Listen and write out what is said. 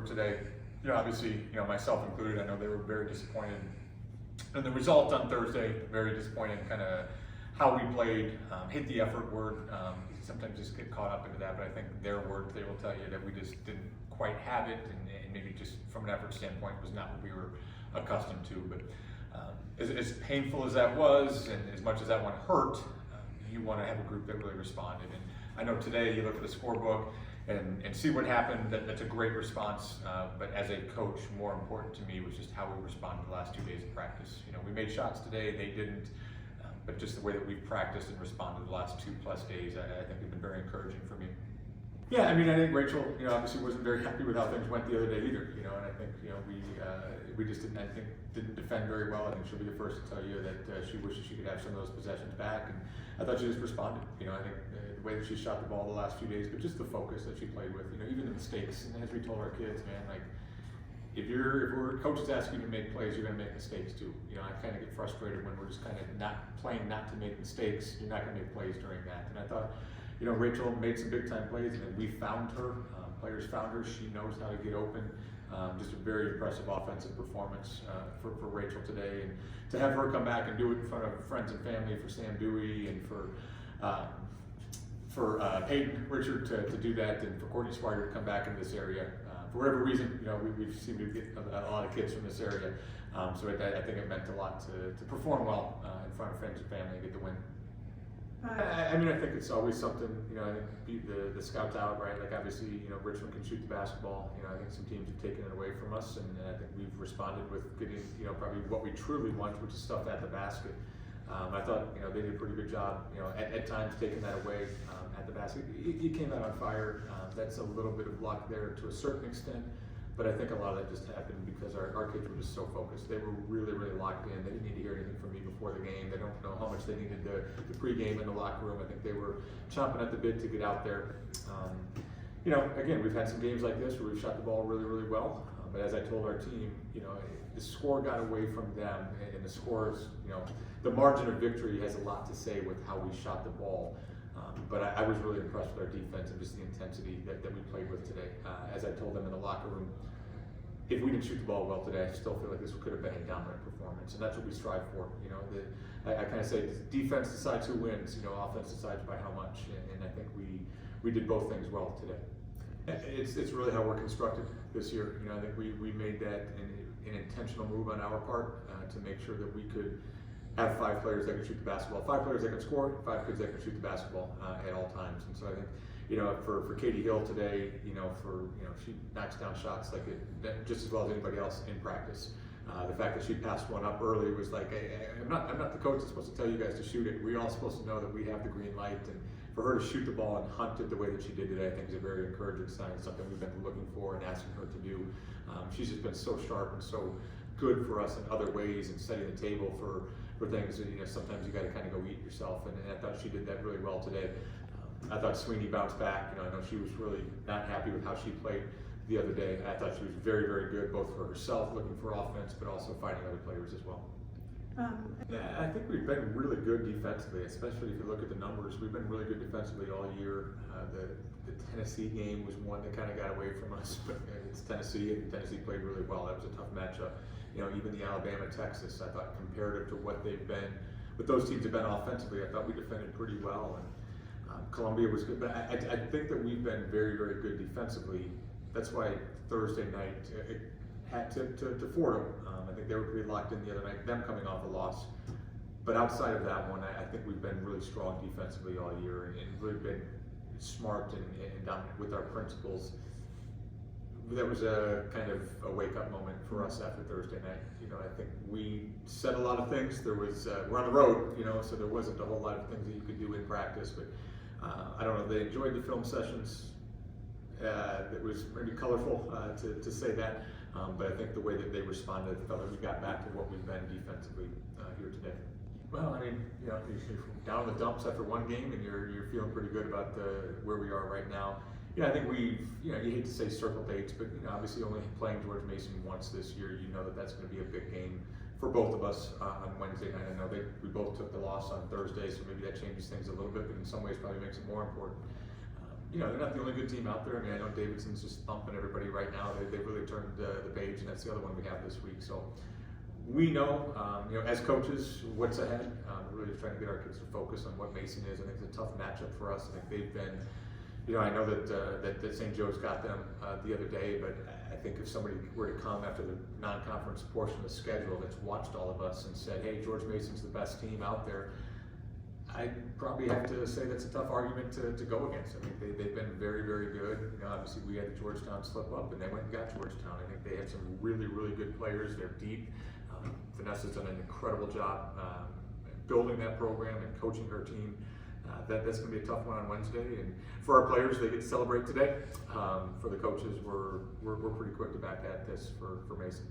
today. Obviously, myself included, I know they were very disappointed. And the result on Thursday, very disappointed, kind of how we played, hit the effort word. Sometimes just get caught up into that, but I think their word, they will tell you that we just didn't quite have it, and maybe just from an effort standpoint was not what we were accustomed to. But as painful as that was, and as much as that one hurt, you want to have a group that really responded. And I know today you look at the scorebook and see what happened. That's a great response, but as a coach, more important to me was just how we responded the last 2 days of practice. We made shots today, they didn't, but just the way that we've practiced and responded the last 2+ days, I think have been very encouraging for me. Yeah, I think Rachel, obviously wasn't very happy with how things went the other day either, and I think, we just didn't defend very well. I think she'll be the first to tell you that she wishes she could have some of those possessions back, and I thought she just responded. I think the way that she shot the ball the last few days, but just the focus that she played with, even the mistakes. And as we told our kids, man, like, if we're coaches asking you to make plays, you're going to make mistakes too. I kind of get frustrated when we're just kind of not playing not to make mistakes. You're not going to make plays during that. And I thought, Rachel made some big time plays, and we found her. Players found her. She knows how to get open. Just a very impressive offensive performance for Rachel today. And to have her come back and do it in front of friends and family, for Sam Dewey and for Peyton Richard to do that, and for Courtney Swider to come back in this area. For whatever reason, we've seemed to get a lot of kids from this area. So I think it meant a lot to perform well in front of friends and family and get the win. I think it's always something, I think the scouts out, right? Like, obviously, Richmond can shoot the basketball. I think some teams have taken it away from us, and I think we've responded with getting, probably what we truly want, which is stuff at the basket. I thought, they did a pretty good job, at times taking that away at the basket. You came out on fire. That's a little bit of luck there to a certain extent, but I think a lot of that just happened because our kids were just so focused. They were really, really locked in. They didn't need to hear anything from me before the game. They don't know how much they needed the pregame in the locker room. I think they were chomping at the bit to get out there. Again, we've had some games like this where we've shot the ball really, really well, but as I told our team, the score got away from them, and the scores, the margin of victory has a lot to say with how we shot the ball. But I was really impressed with our defense and just the intensity that we played with today. As I told them in the locker room, if we didn't shoot the ball well today, I still feel like this could have been a dominant performance, and that's what we strive for. I kind of say defense decides who wins, offense decides by how much, and I think we did both things well today. It's really how we're constructed this year. I think we made that an intentional move on our part to make sure that we could have 5 players that could shoot the basketball, 5 players that could score, 5 kids that could shoot the basketball at all times. And so I think, for Katie Hill today, she knocks down shots like just as well as anybody else in practice. The fact that she passed one up early was like, I'm not the coach that's supposed to tell you guys to shoot it. We're all supposed to know that we have the green light, and for her to shoot the ball and hunt it the way that she did today, I think is a very encouraging sign. It's something we've been looking for and asking her to do. She's just been so sharp and so good for us in other ways, and setting the table for things that sometimes you got to kind of go eat yourself, and I thought she did that really well today. I thought Sweeney bounced back. I know she was really not happy with how she played the other day. I thought she was very, very good, both for herself, looking for offense, but also fighting other players as well. I think we've been really good defensively, especially if you look at the numbers. We've been really good defensively all year. The Tennessee game was one that kind of got away from us, but it's Tennessee, and Tennessee played really well. That was a tough matchup. Even the Alabama-Texas, I thought, comparative to what those teams have been offensively, I thought we defended pretty well. And Columbia was good, but I think that we've been very, very good defensively. That's why Thursday night it had to Fordham. I think they were pretty locked in the other night, them coming off a loss. But outside of that one, I think we've been really strong defensively all year, and really been smart and dominant with our principles. That was a kind of a wake-up moment for us after Thursday night. I think we said a lot of things. We're on the road, so there wasn't a whole lot of things that you could do in practice. But I don't know, they enjoyed the film sessions. It was pretty colorful to say that. But I think the way that they responded, I felt like we got back to what we've been defensively here today. Well, you're down in the dumps after one game, and you're feeling pretty good about where we are right now. I think we've, you hate to say circle dates, but obviously only playing George Mason once this year, that's going to be a big game for both of us on Wednesday night. I know we both took the loss on Thursday, so maybe that changes things a little bit, but in some ways probably makes it more important. you know, they're not the only good team out there. I mean, I know Davidson's just thumping everybody right now. They've really turned the page, and that's the other one we have this week. So we know, you know, as coaches, what's ahead. We're really just trying to get our kids to focus on what Mason is. I think it's a tough matchup for us. I think they've been, you know, I know that St. Joe's got them the other day, but I think if somebody were to come after the non-conference portion of the schedule that's watched all of us and said, hey, George Mason's the best team out there, I'd probably have to say that's a tough argument to go against. I mean, they've been very, very good. You know, obviously, we had the Georgetown slip up, and they went and got Georgetown. I think they had some really, really good players. They're deep. Vanessa's done an incredible job building that program and coaching her team. That's going to be a tough one on Wednesday. And for our players, they get to celebrate today. For the coaches, we're pretty quick to back at this for Mason.